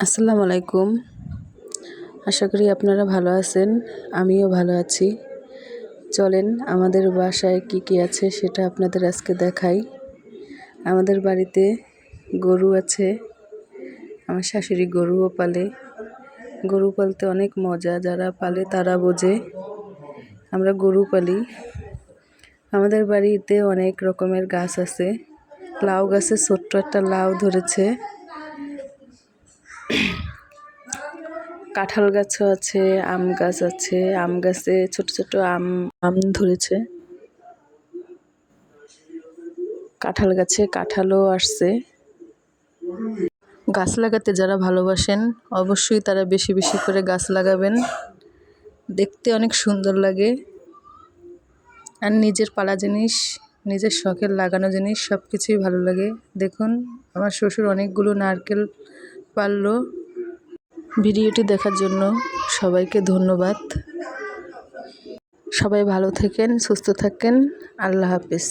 আসসালামু আলাইকুম। আশা করি আপনারা ভালো আছেন, আমিও ভালো আছি। চলেন আমাদের বাসায় কি আছে সেটা আপনাদের আজকে দেখাই। আমাদের বাড়িতে গরু আছে, আমার শাশুড়ি গরুও পালে। গরু পালতে অনেক মজা, যারা পালে তারা বোঝে। আমরা গরু পালি। আমাদের বাড়িতে অনেক রকমের গাছ আছে। লাউ গাছে ছোট্ট একটা লাউ ধরেছে, কাঁঠাল গাছও আছে, আম গাছ আছে, আম গাছে ছোট ছোট আম ধরেছে। কাঁঠাল গাছে কাঁঠালও আসছে। গাছ লাগাতে যারা ভালোবাসেন অবশ্যই তারা বেশি বেশি করে গাছ লাগাবেন, দেখতে অনেক সুন্দর লাগে। আর নিজের পালা জিনিস, নিজের শখের লাগানো জিনিস সব কিছুই ভালো লাগে। দেখুন আমার শ্বশুর অনেকগুলো নারকেল পারলো। ভিডিওটি দেখার জন্য সবাইকে ধন্যবাদ। সবাই ভালো থাকেন, সুস্থ থাকেন। আল্লাহ হাফেজ।